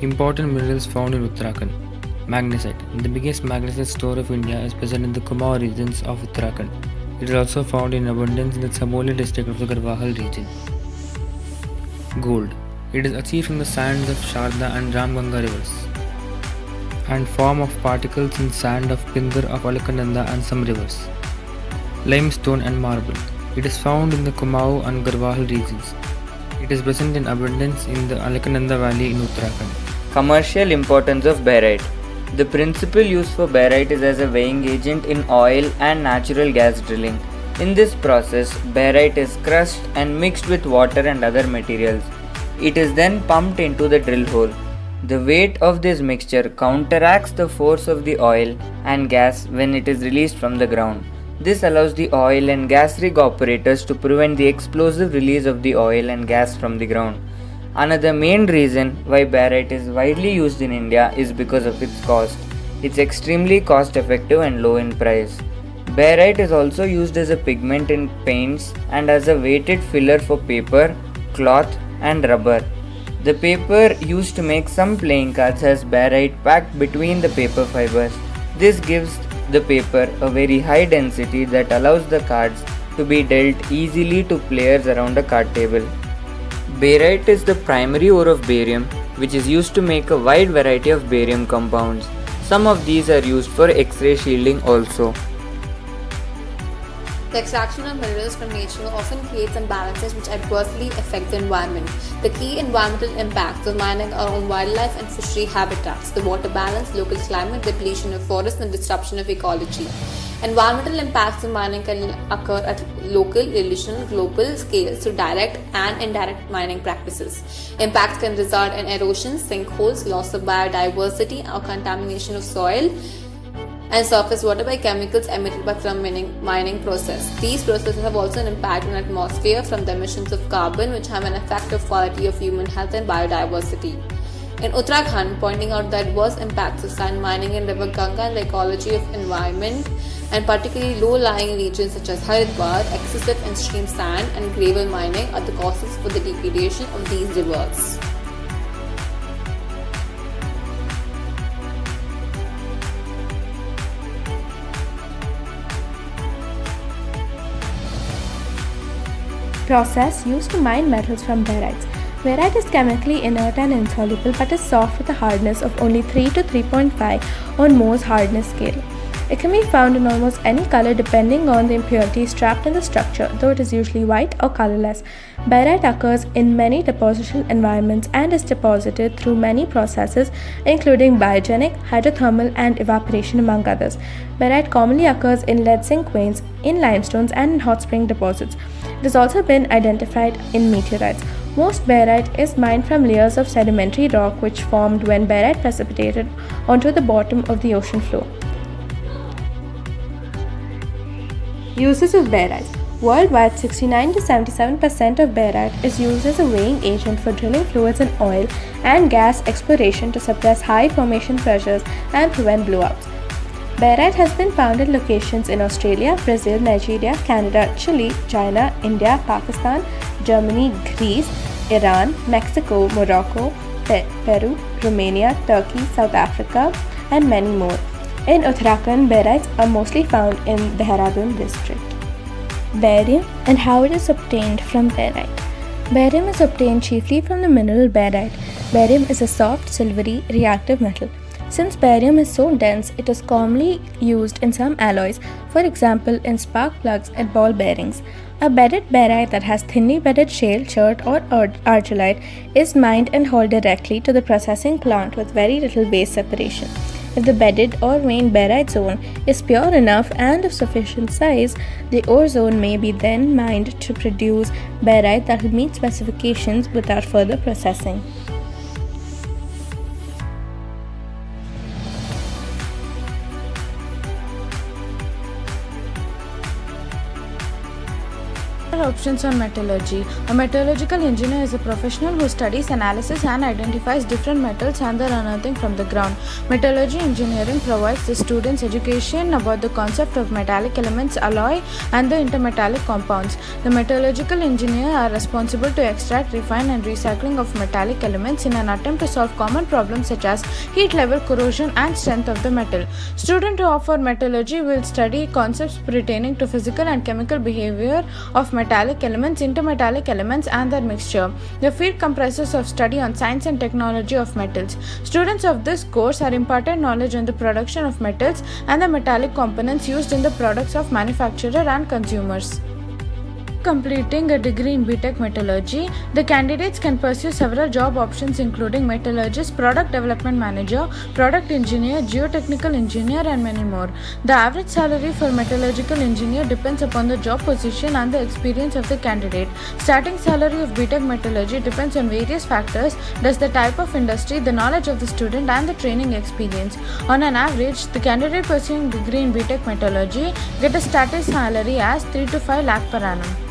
Important minerals found in Uttarakhand. Magnesite. The biggest magnesite store of India is present in the Kumaon regions of Uttarakhand. It is also found in abundance in the Chamoli district of the Garhwal region. Gold. It is achieved from the sands of Sharda and Ramganga rivers and form of particles in sand of Pindar of Alaknanda and some rivers. Limestone and marble. It is found in the Kumaon and Garhwal regions. It is present in abundance in the Alaknanda valley in Uttarakhand. Commercial importance of barite. The principal use for barite is as a weighing agent in oil and natural gas drilling. In this process, barite is crushed and mixed with water and other materials. It is then pumped into the drill hole. The weight of this mixture counteracts the force of the oil and gas when it is released from the ground. This allows the oil and gas rig operators to prevent the explosive release of the oil and gas from the ground. Another main reason why barite is widely used in India is because of its cost. It's extremely cost effective and low in price. Barite is also used as a pigment in paints and as a weighted filler for paper, cloth and rubber. The paper used to make some playing cards has barite packed between the paper fibers. This gives the paper a very high density that allows the cards to be dealt easily to players around a card table. Barite is the primary ore of barium, which is used to make a wide variety of barium compounds. Some of these are used for X-ray shielding also. The extraction of minerals from nature often creates imbalances which adversely affect the environment. The key environmental impacts of mining are on wildlife and fishery habitats, the water balance, local climate, depletion of forests, and disruption of ecology. Environmental impacts of mining can occur at local, regional, global scales through direct and indirect mining practices. Impacts can result in erosion, sinkholes, loss of biodiversity, or contamination of soil and surface water by chemicals emitted by from mining process. These processes have also an impact on atmosphere from the emissions of carbon, which have an effect of quality of human health and biodiversity. In Uttarakhand, pointing out the adverse impacts of sand mining in River Ganga and the ecology of environment, and particularly low-lying regions such as Haridwar, excessive in-stream sand and gravel mining are the causes for the degradation of these rivers. Process used to mine metals from barites. Barite is chemically inert and insoluble but is soft with a hardness of only 3 to 3.5 on Mohs hardness scale. It can be found in almost any color depending on the impurities trapped in the structure, though it is usually white or colorless. Barite occurs in many depositional environments and is deposited through many processes including biogenic, hydrothermal and evaporation among others. Barite commonly occurs in lead zinc veins, in limestones and in hot spring deposits. It has also been identified in meteorites. Most barite is mined from layers of sedimentary rock which formed when barite precipitated onto the bottom of the ocean floor. Uses of barite. Worldwide, 69 to 77% of barite is used as a weighing agent for drilling fluids in oil and gas exploration to suppress high formation pressures and prevent blowouts. Barite has been found in locations in Australia, Brazil, Nigeria, Canada, Chile, China, India, Pakistan, Germany, Greece, Iran, Mexico, Morocco, Peru, Romania, Turkey, South Africa, and many more. In Uttarakhand, barites are mostly found in Dehradun district. Barium and how it is obtained from barite. Barium is obtained chiefly from the mineral barite. Barium is a soft, silvery, reactive metal. Since barium is so dense, it is commonly used in some alloys, for example in spark plugs and ball bearings. A bedded barite that has thinly bedded shale, chert or argillite is mined and hauled directly to the processing plant with very little waste separation. If the bedded or veined barite zone is pure enough and of sufficient size, the ore zone may be then mined to produce barite that will meet specifications without further processing. career options on metallurgy. A metallurgical engineer is a professional who studies, analyzes, and identifies different metals and their unearthing from the ground. Metallurgy engineering provides the students education about the concept of metallic elements, alloy, and the intermetallic compounds. The metallurgical engineer are responsible to extract, refine, and recycling of metallic elements in an attempt to solve common problems such as heat level, corrosion, and strength of the metal. Students who offer metallurgy will study concepts pertaining to physical and chemical behavior of metallic elements, intermetallic elements, and their mixture. The field comprises of study on science and technology of metals. Students of this course are imparted knowledge on the production of metals and the metallic components used in the products of manufacturer and consumers. Completing a degree in BTech Metallurgy, the candidates can pursue several job options including metallurgist, product development manager, product engineer, geotechnical engineer, and many more. The average salary for metallurgical engineer depends upon the job position and the experience of the candidate. Starting salary of BTech Metallurgy depends on various factors, thus the type of industry, the knowledge of the student, and the training experience. On an average, the candidate pursuing degree in BTech Metallurgy get a starting salary as 3 to 5 lakh per annum.